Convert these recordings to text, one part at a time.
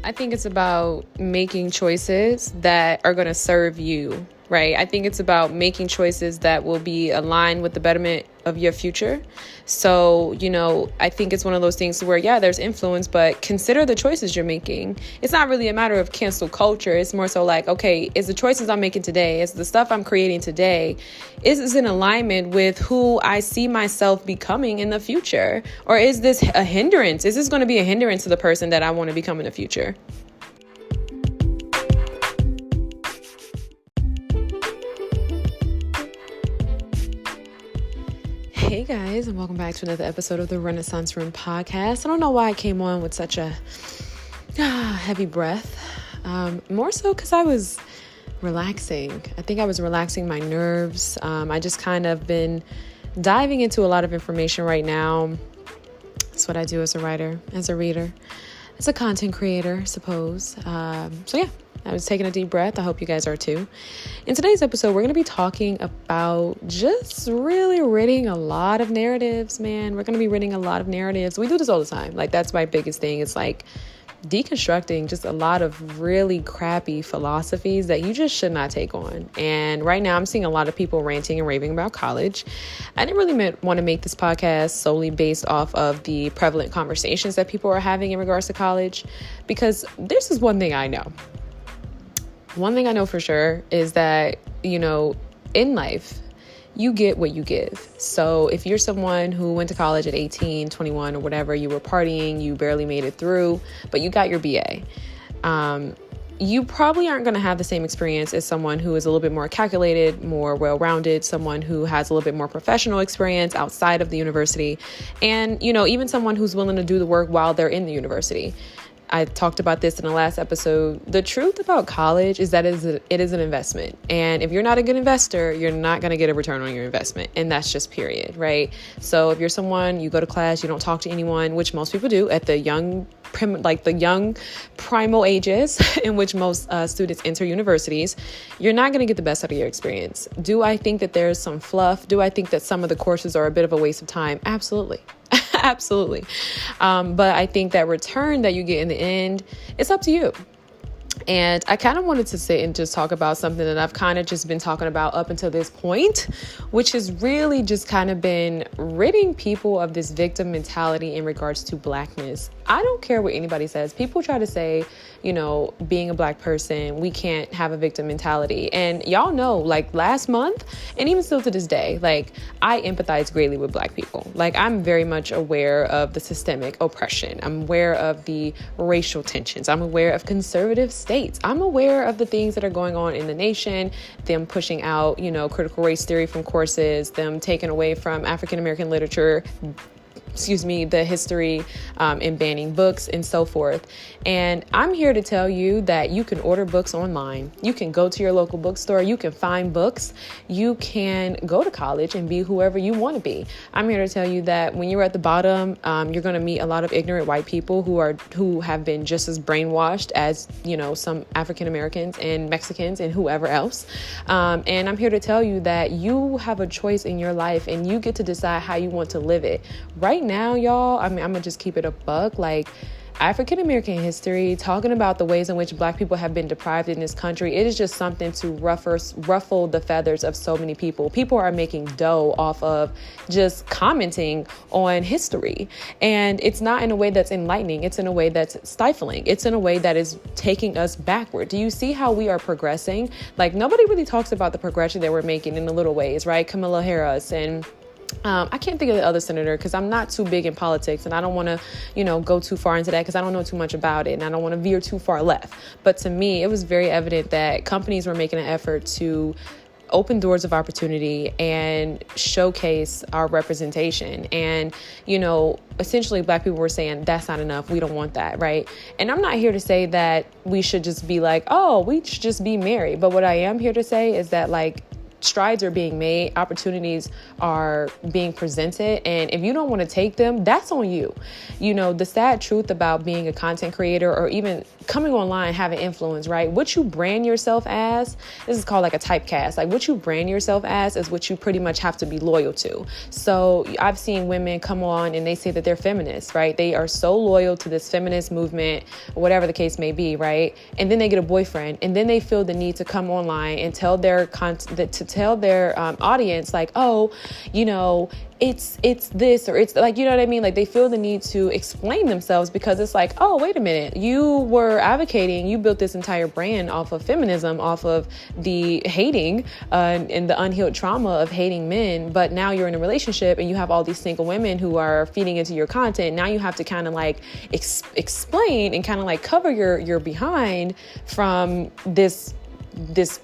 I think it's about making choices that are going to serve you, right? I think it's about making choices that will be aligned with the betterment of your future. So, I think it's one of those things where, there's influence, but consider the choices you're making. It's not really a matter of cancel culture. It's more so like, okay, is the choices I'm making today, is the stuff I'm creating today, is this in alignment with who I see myself becoming in the future? Or is this a hindrance? Is this going to be a hindrance to the person that I want to become in the future? Hey guys, and welcome back to another episode of the Renaissance Room podcast. I don't know why I came on with such a heavy breath. More so because I was relaxing. I think I was relaxing my nerves. I just kind of been diving into a lot of information right now. That's what I do as a writer, as a reader, as a content creator, I suppose. I was taking a deep breath. I hope you guys are too. In today's episode, we're going to be talking about just really ridding a lot of narratives, man. We're going to be ridding a lot of narratives. We do this all the time. Like, that's my biggest thing. It's like deconstructing just a lot of really crappy philosophies that you just should not take on. And right now I'm seeing a lot of people ranting and raving about college. I didn't really want to make this podcast solely based off of the prevalent conversations that people are having in regards to college, because this is one thing I know. One thing I know for sure is that, in life, you get what you give. So if you're someone who went to college at 18, 21 or whatever, you were partying, you barely made it through, but you got your BA, you probably aren't going to have the same experience as someone who is a little bit more calculated, more well-rounded, someone who has a little bit more professional experience outside of the university, and, even someone who's willing to do the work while they're in the university. I talked about this in the last episode. The truth about college is that it is an investment. And if you're not a good investor, you're not going to get a return on your investment. And that's just period, right? So if you're someone, you go to class, you don't talk to anyone, which most people do at the young primal ages in which most students enter universities, you're not going to get the best out of your experience. Do I think that there's some fluff? Do I think that some of the courses are a bit of a waste of time? Absolutely. Absolutely. But I think that return that you get in the end, it's up to you. And I kind of wanted to sit and just talk about something that I've kind of just been talking about up until this point, which has really just kind of been ridding people of this victim mentality in regards to Blackness. I don't care what anybody says. People try to say, being a Black person, we can't have a victim mentality. And y'all know, like last month, and even still to this day, like I empathize greatly with Black people. Like I'm very much aware of the systemic oppression. I'm aware of the racial tensions. I'm aware of conservative states. I'm aware of the things that are going on in the nation, them pushing out, critical race theory from courses, them taking away from African American literature, the history, and banning books and so forth. And I'm here to tell you that you can order books online. You can go to your local bookstore. You can find books. You can go to college and be whoever you want to be. I'm here to tell you that when you're at the bottom, you're going to meet a lot of ignorant white people who have been just as brainwashed as, some African Americans and Mexicans and whoever else. And I'm here to tell you that you have a choice in your life and you get to decide how you want to live it. Right now, y'all, I'm going to just keep it a buck. Like African American history, talking about the ways in which Black people have been deprived in this country, it is just something to ruffle the feathers of so many people. People are making dough off of just commenting on history. And it's not in a way that's enlightening. It's in a way that's stifling. It's in a way that is taking us backward. Do you see how we are progressing? Like nobody really talks about the progression that we're making in the little ways, right? Kamala Harris and I can't think of the other senator because I'm not too big in politics and I don't want to, go too far into that because I don't know too much about it and I don't want to veer too far left. But to me, it was very evident that companies were making an effort to open doors of opportunity and showcase our representation. And, essentially Black people were saying that's not enough. We don't want that. Right. And I'm not here to say that we should just be like, oh, we should just be married. But what I am here to say is that strides are being made, opportunities are being presented, and if you don't want to take them, that's on you. You know, the sad truth about being a content creator or even coming online, having influence, right? What you brand yourself as, this is called like a typecast. Like what you brand yourself as is what you pretty much have to be loyal to. So I've seen women come on and they say that they're feminists, right? They are so loyal to this feminist movement, whatever the case may be, right? And then they get a boyfriend, and then they feel the need to come online and tell their audience like, oh, you know, it's this, or it's like, you know what I mean? Like they feel the need to explain themselves because it's like, oh, wait a minute, you were advocating, you built this entire brand off of feminism, off of the hating and the unhealed trauma of hating men. But now you're in a relationship and you have all these single women who are feeding into your content. Now you have to kind of like explain and kind of like cover your behind from this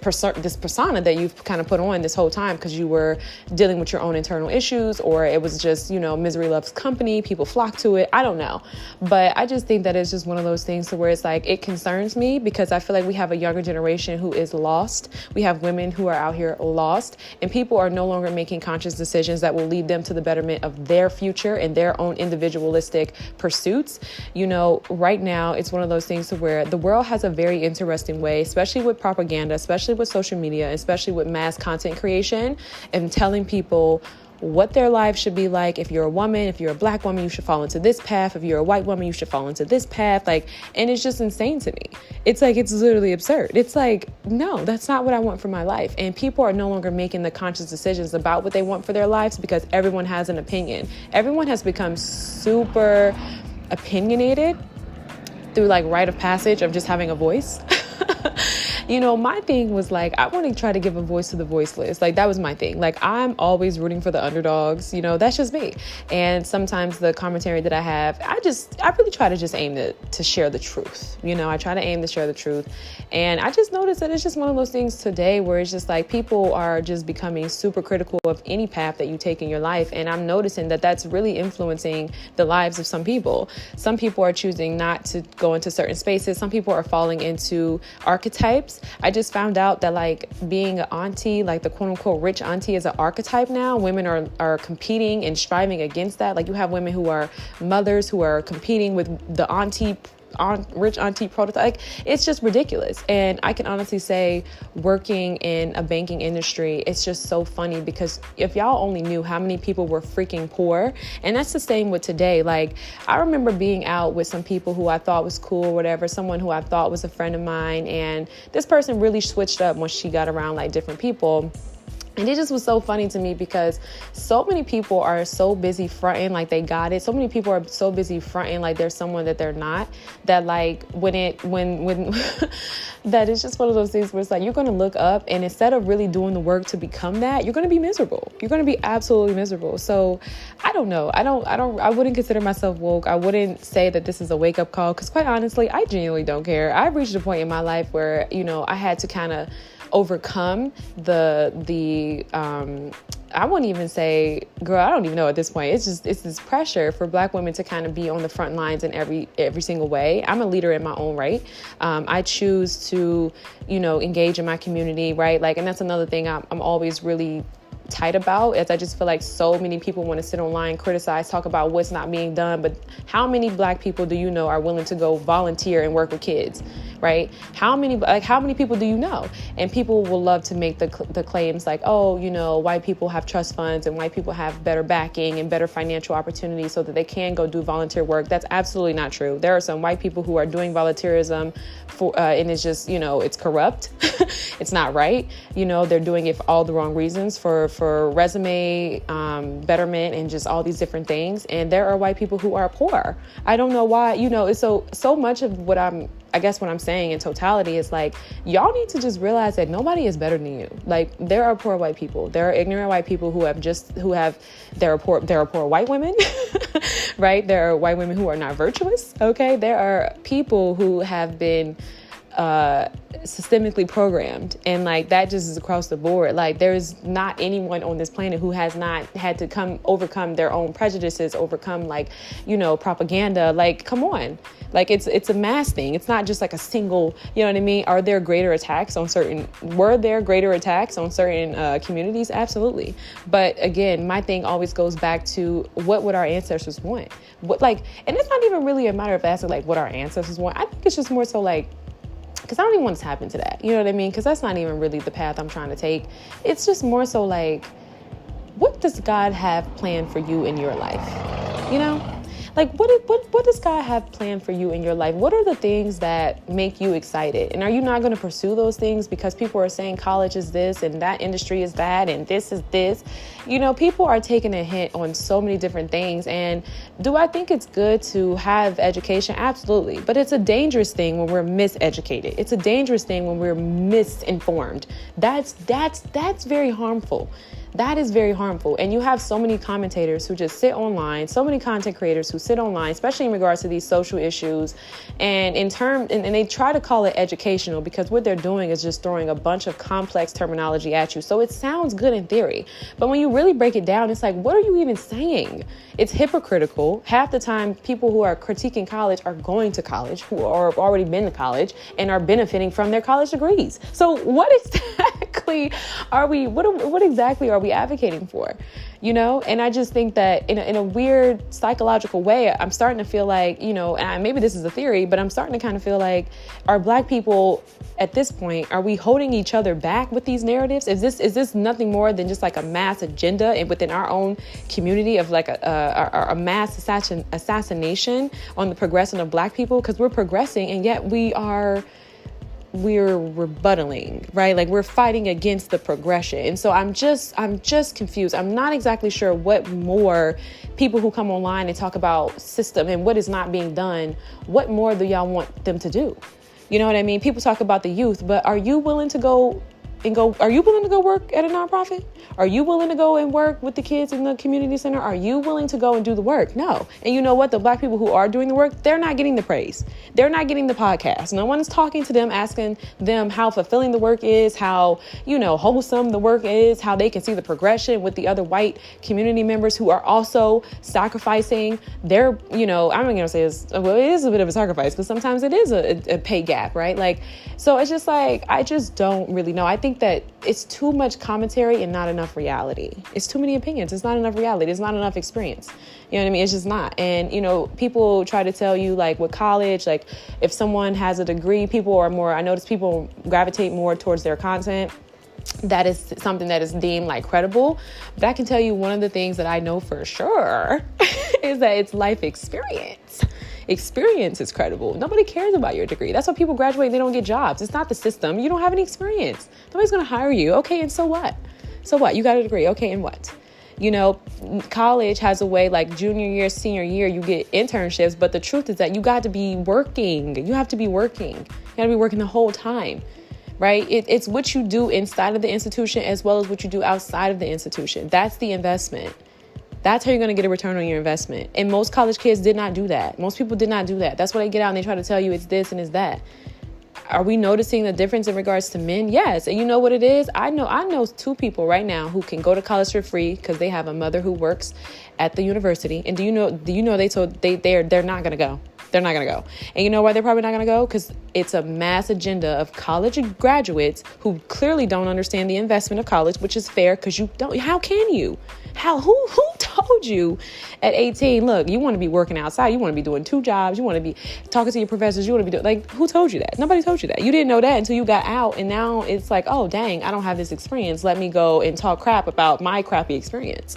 persona that you've kind of put on this whole time because you were dealing with your own internal issues, or it was just, you know, misery loves company, people flock to it. I don't know. But I just think that it's just one of those things to where it's like, it concerns me because I feel like we have a younger generation who is lost. We have women who are out here lost, and people are no longer making conscious decisions that will lead them to the betterment of their future and their own individualistic pursuits. You know, right now it's one of those things to where the world has a very interesting way, especially with propaganda, especially with social media, especially with mass content creation, and telling people what their lives should be like. If you're a woman, if you're a Black woman, you should fall into this path. If you're a white woman, you should fall into this path. Like, and it's just insane to me. It's like, it's literally absurd. It's like, no, that's not what I want for my life. And people are no longer making the conscious decisions about what they want for their lives because everyone has an opinion. Everyone has become super opinionated through like rite of passage of just having a voice. You know, my thing was like, I want to try to give a voice to the voiceless. Like, that was my thing. Like, I'm always rooting for the underdogs. You know, that's just me. And sometimes the commentary that I have, I really try to just aim to share the truth. You know, I try to aim to share the truth. And I just noticed that it's just one of those things today where it's just like people are just becoming super critical of any path that you take in your life. And I'm noticing that that's really influencing the lives of some people. Some people are choosing not to go into certain spaces. Some people are falling into archetypes. I just found out that like being an auntie, like the quote unquote rich auntie, is an archetype now. Women are competing and striving against that. Like you have women who are mothers who are competing with the rich auntie prototype. Like, it's just ridiculous. And I can honestly say, working in a banking industry, it's just so funny because if y'all only knew how many people were freaking poor, and that's the same with today. Like, I remember being out with some people who I thought was cool or whatever, someone who I thought was a friend of mine, and this person really switched up once she got around like different people. And it just was so funny to me because so many people are so busy fronting like they got it. So many people are so busy fronting like they're someone that they're not, that like when that it's just one of those things where it's like, you're going to look up and instead of really doing the work to become that, you're going to be miserable. You're going to be absolutely miserable. So I don't know. I wouldn't consider myself woke. I wouldn't say that this is a wake up call because quite honestly, I genuinely don't care. I've reached a point in my life where, you know, I had to kind of overcome the I wouldn't even say, girl, I don't even know at this point. It's this pressure for Black women to kind of be on the front lines in every single way. I'm a leader in my own right. I choose to, you know, engage in my community, right? Like, and that's another thing I'm always really tight about, as I just feel like so many people want to sit online, criticize, talk about what's not being done. But how many Black people do you know are willing to go volunteer and work with kids, right? How many people do you know? And people will love to make the claims like, oh, you know, white people have trust funds and white people have better backing and better financial opportunities so that they can go do volunteer work. That's absolutely not true. There are some white people who are doing volunteerism and it's just, you know, it's corrupt. It's not right. You know, they're doing it for all the wrong reasons, for resume betterment and just all these different things. And there are white people who are poor. I don't know why, you know, it's so much of what I guess what I'm saying in totality is like, y'all need to just realize that nobody is better than you. Like, there are poor white people. There are ignorant white people there are poor white women, right? There are white women who are not virtuous. Okay. There are people who have been systemically programmed, and like that just is across the board. Like there's not anyone on this planet who has not had to overcome their own prejudices, overcome like, propaganda. Like, come on. Like it's a mass thing. It's not just like a single, you know what I mean? Were there greater attacks on certain communities? Absolutely. But again, my thing always goes back to what would our ancestors want? And it's not even really a matter of asking like what our ancestors want. I think it's just more so like, because I don't even want to tap into that. You know what I mean? Because that's not even really the path I'm trying to take. It's just more so like, what does God have planned for you in your life? You know? Like, what does God have planned for you in your life? What are the things that make you excited? And are you not going to pursue those things because people are saying college is this and that industry is that and this is this? People are taking a hit on so many different things. And do I think it's good to have education? Absolutely. But it's a dangerous thing when we're miseducated. It's a dangerous thing when we're misinformed. That's very harmful. That is very harmful. And you have so many commentators who just sit online, so many content creators who sit online, especially in regards to these social issues. And and they try to call it educational because what they're doing is just throwing a bunch of complex terminology at you. So it sounds good in theory. But when you really break it down, it's like, what are you even saying? It's hypocritical. Half the time, people who are critiquing college are going to college, who are already been to college and are benefiting from their college degrees. So what exactly what exactly are we advocating for? And I just think that in a weird psychological way, I'm starting to feel like, and maybe this is a theory, but I'm starting to kind of feel like, are Black people at this point, are we holding each other back with these narratives? Is this nothing more than just like a mass agenda and within our own community of like a mass assassination on the progression of Black people? Because we're progressing and yet we're rebuttaling, right? Like we're fighting against the progression. And so I'm just confused. I'm not exactly sure what more people who come online and talk about system and what is not being done, what more do y'all want them to do? You know what I mean? People talk about the youth, but are you willing to go work at a nonprofit? Are you willing to go and work with the kids in the community center? Are you willing to go and do the work? No. And you know what? The Black people who are doing the work, they're not getting the praise. They're not getting the podcast. No one is talking to them, asking them how fulfilling the work is, how, wholesome the work is, how they can see the progression with the other white community members who are also sacrificing their, I'm not going to say it is a bit of a sacrifice because sometimes it is a pay gap, right? Like, so it's just like, I just don't really know. I think that it's too much commentary and not enough reality. It's too many opinions. It's not enough reality. It's not enough experience. You know what I mean? It's just not. And, people try to tell you like with college, like if someone has a degree, I notice people gravitate more towards their content. That is something that is deemed like credible. But I can tell you one of the things that I know for sure is that it's life experience. Experience is credible. Nobody cares about your degree. That's why people graduate and they don't get jobs. It's not the system. You don't have any experience. Nobody's going to hire you. Okay, and so what? So what? You got a degree. Okay, and what? College has a way like junior year, senior year, you get internships. But the truth is that you got to be working. You have to be working. You got to be working the whole time. Right? It's what you do inside of the institution as well as what you do outside of the institution. That's the investment. That's how you're going to get a return on your investment. And most college kids did not do that. Most people did not do that. That's why they get out and they try to tell you it's this and it's that. Are we noticing the difference in regards to men? Yes. And you know what it is? I know two people right now who can go to college for free because they have a mother who works at the university. And do you know they're not going to go. They're not going to go. And you know why they're probably not going to go? Because it's a mass agenda of college graduates who clearly don't understand the investment of college, which is fair because you don't. How can you? Who told you at 18, look, you want to be working outside. You want to be doing 2 jobs. You want to be talking to your professors. You want to be doing, like, who told you that? Nobody told you that. You didn't know that until you got out. And now it's like, oh, dang, I don't have this experience. Let me go and talk crap about my crappy experience.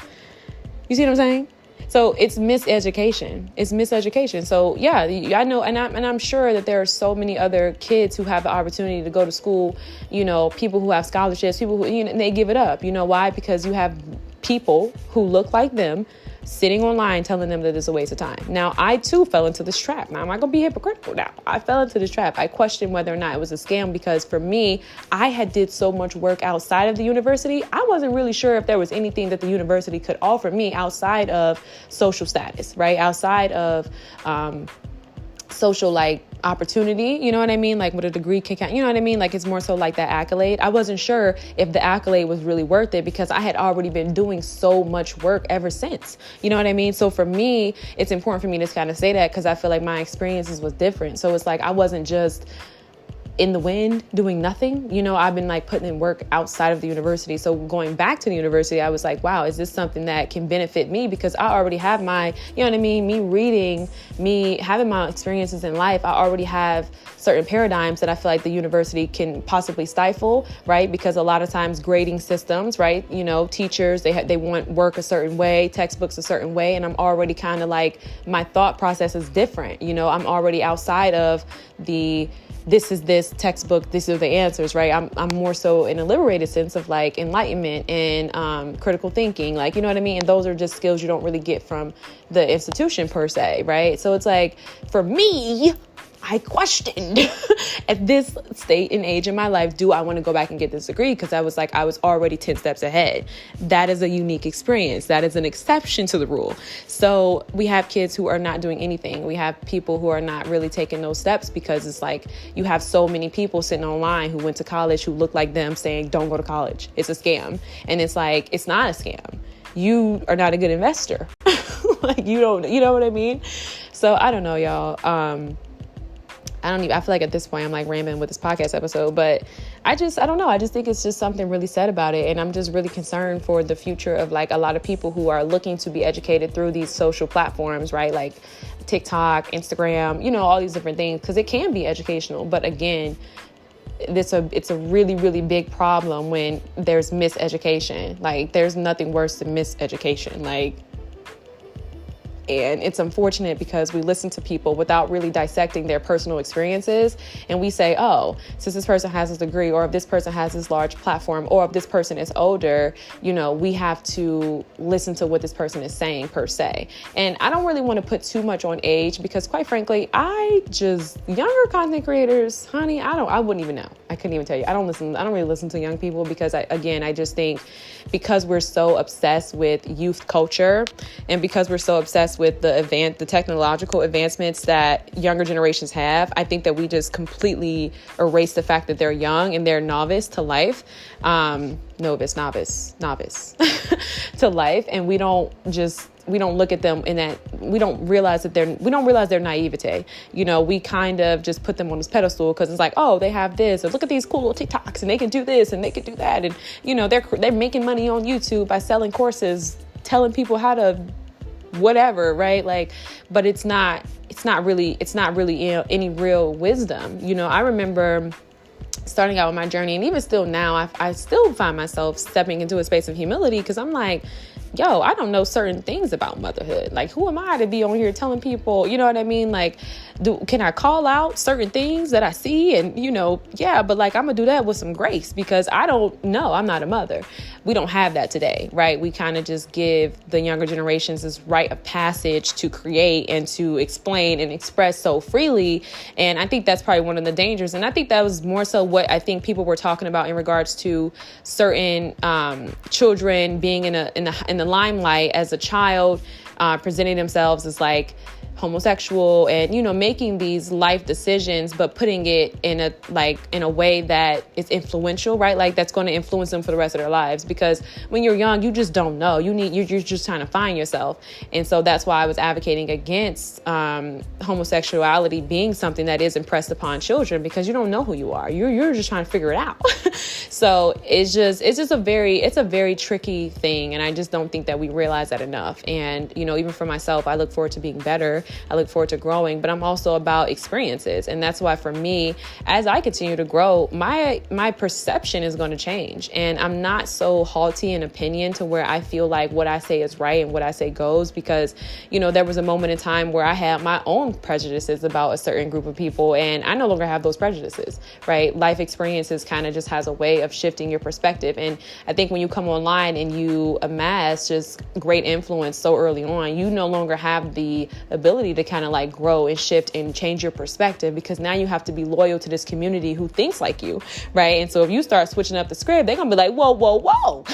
You see what I'm saying? So it's miseducation. It's miseducation. So yeah, I know, and I'm sure that there are so many other kids who have the opportunity to go to school. People who have scholarships, people who and they give it up. You know why? Because you have people who look like them sitting online telling them that it's a waste of time. Now, I too fell into this trap. Now, I'm not going to be hypocritical now. I fell into this trap. I questioned whether or not it was a scam because for me, I had did so much work outside of the university. I wasn't really sure if there was anything that the university could offer me outside of social status, right? Outside of social, like, opportunity, you know what I mean? Like what a degree can count, you know what I mean? Like it's more so like that accolade. I wasn't sure if the accolade was really worth it because I had already been doing so much work ever since, you know what I mean? So for me, it's important for me to kind of say that because I feel like my experiences was different. So it's like I wasn't just in the wind doing nothing. You know, I've been like putting in work outside of the university. So going back to the university, I was like, wow, is this something that can benefit me? Because I already have my, you know what I mean? Me reading, me having my experiences in life. I already have certain paradigms that I feel like the university can possibly stifle, right? Because a lot of times grading systems, right? You know, teachers, they want work a certain way, textbooks a certain way. And I'm already kind of like, my thought process is different. You know, I'm already outside of this is this textbook, these are the answers, right? I'm more so in a liberated sense of like enlightenment and critical thinking, like, you know what I mean? And those are just skills you don't really get from the institution per se, right? So it's like, for me, I questioned at this state and age in my life, do I want to go back and get this degree? Because I was like, I was already 10 steps ahead. That is a unique experience. That is an exception to the rule. So we have kids who are not doing anything. We have people who are not really taking those steps because it's like you have so many people sitting online who went to college who look like them saying, don't go to college. It's a scam. And it's like, it's not a scam. You are not a good investor. Like you don't, you know what I mean? So I don't know, y'all. I feel like at this point I'm like rambling with this podcast episode, but I don't know. I just think it's just something really said about it. And I'm just really concerned for the future of like a lot of people who are looking to be educated through these social platforms, right? Like TikTok, Instagram, you know, all these different things, because it can be educational. But again, it's a really, really big problem when there's miseducation. Like there's nothing worse than miseducation. And it's unfortunate because we listen to people without really dissecting their personal experiences. And we say, oh, since this person has this degree, or if this person has this large platform, or if this person is older, you know, we have to listen to what this person is saying per se. And I don't really want to put too much on age because quite frankly, younger content creators, honey, I wouldn't even know. I couldn't even tell you. I don't really listen to young people because I just think because we're so obsessed with youth culture and because we're so obsessed with the technological advancements that younger generations have, I think that we just completely erase the fact that they're young and they're novice to life, novice to life, and we don't look at them in that, we don't realize their naivete. You know, we kind of just put them on this pedestal because it's like, oh, they have this, or look at these cool little TikToks and they can do this and they can do that, and you know, they're making money on YouTube by selling courses, telling people how to whatever, right? Like, but it's not really any real wisdom. You know, I remember starting out with my journey, and even still now, I still find myself stepping into a space of humility because I'm like, yo, I don't know certain things about motherhood. Like, who am I to be on here telling people, you know what I mean? Like, can I call out certain things that I see? And, you know, yeah, but like, I'm gonna do that with some grace because I don't know. I'm not a mother. We don't have that today, right? We kind of just give the younger generations this rite of passage to create and to explain and express so freely. And I think that's probably one of the dangers. And I think that was more so what I think people were talking about in regards to certain children being in the limelight as a child, presenting themselves as like homosexual and, you know, making these life decisions, but putting it in a way that is influential, right? Like that's going to influence them for the rest of their lives. Because when you're young, you just don't know. You're just trying to find yourself. And so that's why I was advocating against homosexuality being something that is impressed upon children, because you don't know who you are. You're just trying to figure it out. So it's a very tricky thing. And I just don't think that we realize that enough. And, you know, even for myself, I look forward to being better. I look forward to growing, but I'm also about experiences. And that's why for me, as I continue to grow, my perception is going to change. And I'm not so haughty in opinion to where I feel like what I say is right and what I say goes, because, you know, there was a moment in time where I had my own prejudices about a certain group of people, and I no longer have those prejudices, right? Life experiences kind of just has a way of shifting your perspective. And I think when you come online and you amass just great influence so early on, you no longer have the ability ability to kind of like grow and shift and change your perspective, because now you have to be loyal to this community who thinks like you, right? And so if you start switching up the script, they're gonna be like, whoa, whoa, whoa,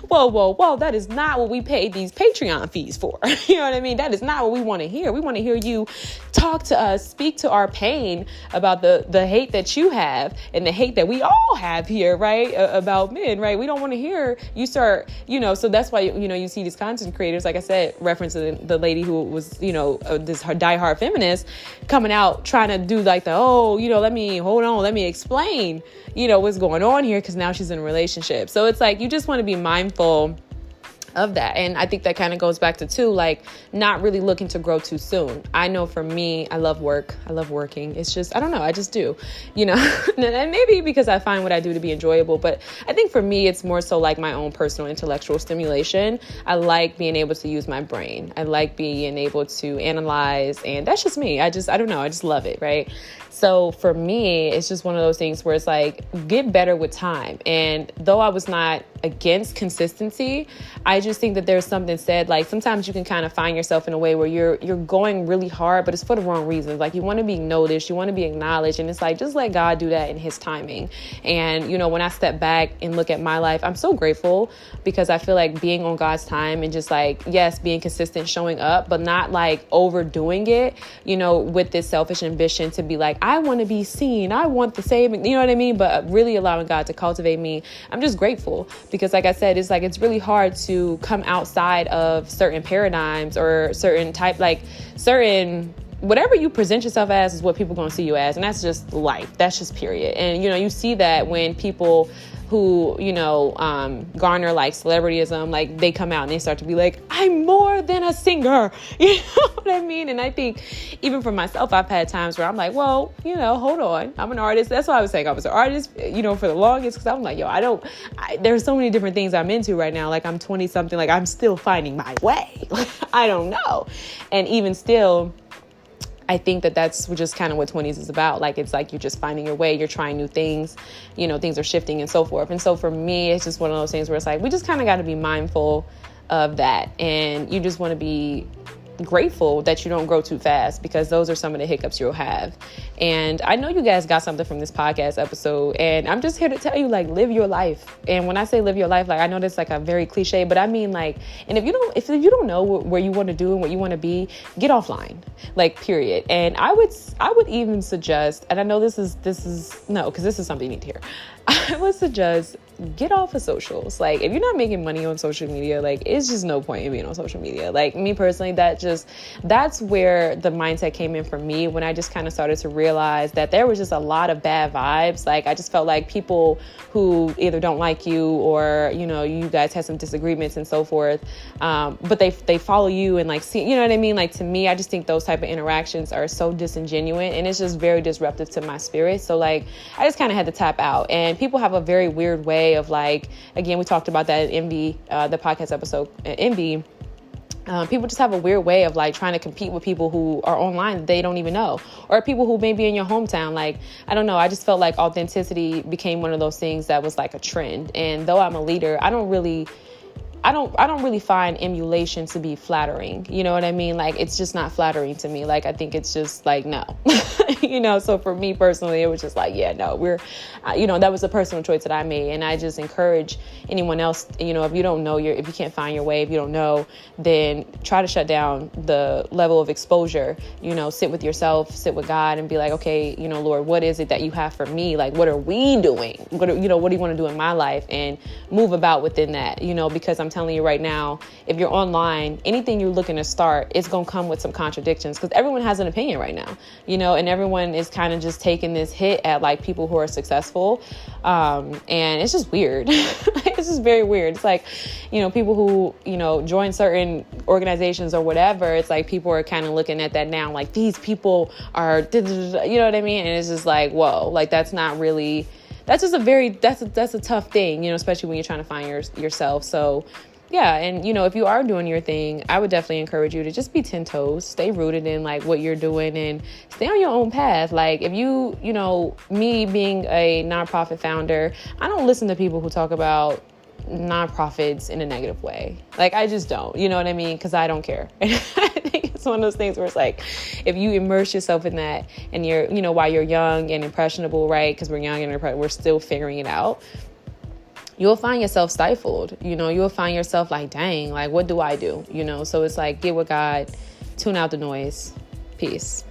whoa, whoa, whoa, that is not what we paid these Patreon fees for. You know what I mean? That is not what we want to hear. We want to hear you talk to us, speak to our pain about the hate that you have and the hate that we all have here, right? About men, right? We don't want to hear you start, so that's why, you see these content creators, like I said, referencing the lady who was, this diehard feminist coming out trying to do like let me explain, what's going on here, because now she's in a relationship. So it's like, you just want to be mindful of that. And I think that kind of goes back to too, like not really looking to grow too soon. I know for me, I love work. I love working. It's just, I don't know. I just do, and maybe because I find what I do to be enjoyable, but I think for me, it's more so like my own personal intellectual stimulation. I like being able to use my brain. I like being able to analyze, and that's just me. I don't know. I just love it. Right. So for me, it's just one of those things where it's like, get better with time. And though I was not against consistency, I just think that there's something said, like sometimes you can kind of find yourself in a way where you're going really hard, but it's for the wrong reasons. Like you want to be noticed, you want to be acknowledged. And it's like, just let God do that in his timing. And, when I step back and look at my life, I'm so grateful, because I feel like being on God's time and just like, yes, being consistent, showing up, but not like overdoing it, with this selfish ambition to be like, I want to be seen. I want the same, you know what I mean? But really allowing God to cultivate me. I'm just grateful, because like I said, it's like, it's really hard to come outside of certain paradigms or certain whatever you present yourself as is what people are going to see you as. And that's just life. That's just period. And, you see that when people who, garner like celebrityism, like they come out and they start to be like, I'm more than a singer. You know what I mean? And I think even for myself, I've had times where I'm like, well, hold on. I'm an artist. That's why I was saying I was an artist, for the longest, because I'm like, there's so many different things I'm into right now. Like I'm 20 something, like I'm still finding my way. I don't know. And even still, I think that that's just kind of what 20s is about. Like, it's like you're just finding your way. You're trying new things, things are shifting and so forth. And so for me, it's just one of those things where it's like, we just kind of got to be mindful of that. And you just want to be grateful that you don't grow too fast, because those are some of the hiccups you'll have. And I know you guys got something from this podcast episode, and I'm just here to tell you, like, live your life. And when I say live your life, like, I know that's like a very cliche, but I mean, like, and if you don't know where you want to do and what you want to be, get offline, like, period. And I would even suggest, and I know this is no, because this is something you need to hear. I would suggest get off of socials. Like, if you're not making money on social media, like, it's just no point in being on social media. Like, me personally, that's where the mindset came in for me, when I just kind of started to realize that there was just a lot of bad vibes. Like, I just felt like people who either don't like you or, you guys had some disagreements and so forth. But they follow you and like, see, you know what I mean? Like, to me, I just think those type of interactions are so disingenuous, and it's just very disruptive to my spirit. So like, I just kind of had to tap out. And people have a very weird way of, like, again, we talked about that in Envy, the podcast episode, Envy. People just have a weird way of, like, trying to compete with people who are online that they don't even know, or people who may be in your hometown. Like, I don't know. I just felt like authenticity became one of those things that was like a trend. And though I'm a leader, I don't really find emulation to be flattering. You know what I mean? Like, it's just not flattering to me. Like, I think it's just like, no, so for me personally, it was just like, yeah, no, that was a personal choice that I made. And I just encourage anyone else, if you don't know if you can't find your way, if you don't know, then try to shut down the level of exposure, sit with yourself, sit with God, and be like, okay, Lord, what is it that you have for me? Like, what are we doing? What do you want to do in my life? And move about within that, because I'm telling you right now, if you're online, anything you're looking to start, it's going to come with some contradictions, because everyone has an opinion right now, and everyone is kind of just taking this hit at, like, people who are successful. And it's just weird. It's just very weird. It's like, people who, join certain organizations or whatever, it's like people are kind of looking at that now, like, these people are, you know what I mean? And it's just like, whoa, like, that's not really, that's just that's a tough thing, especially when you're trying to find yourself. So yeah. And, if you are doing your thing, I would definitely encourage you to just be 10 toes, stay rooted in, like, what you're doing, and stay on your own path. Like, if me being a nonprofit founder, I don't listen to people who talk about nonprofits in a negative way. Like, I just don't, you know what I mean? Because I don't care. And I think it's one of those things where it's like, if you immerse yourself in that and you're, you know, while you're young and impressionable, right? Because we're young and we're still figuring it out. You'll find yourself stifled, you know, you'll find yourself like, dang, like, what do I do? You know, so it's like, get with God, tune out the noise. Peace.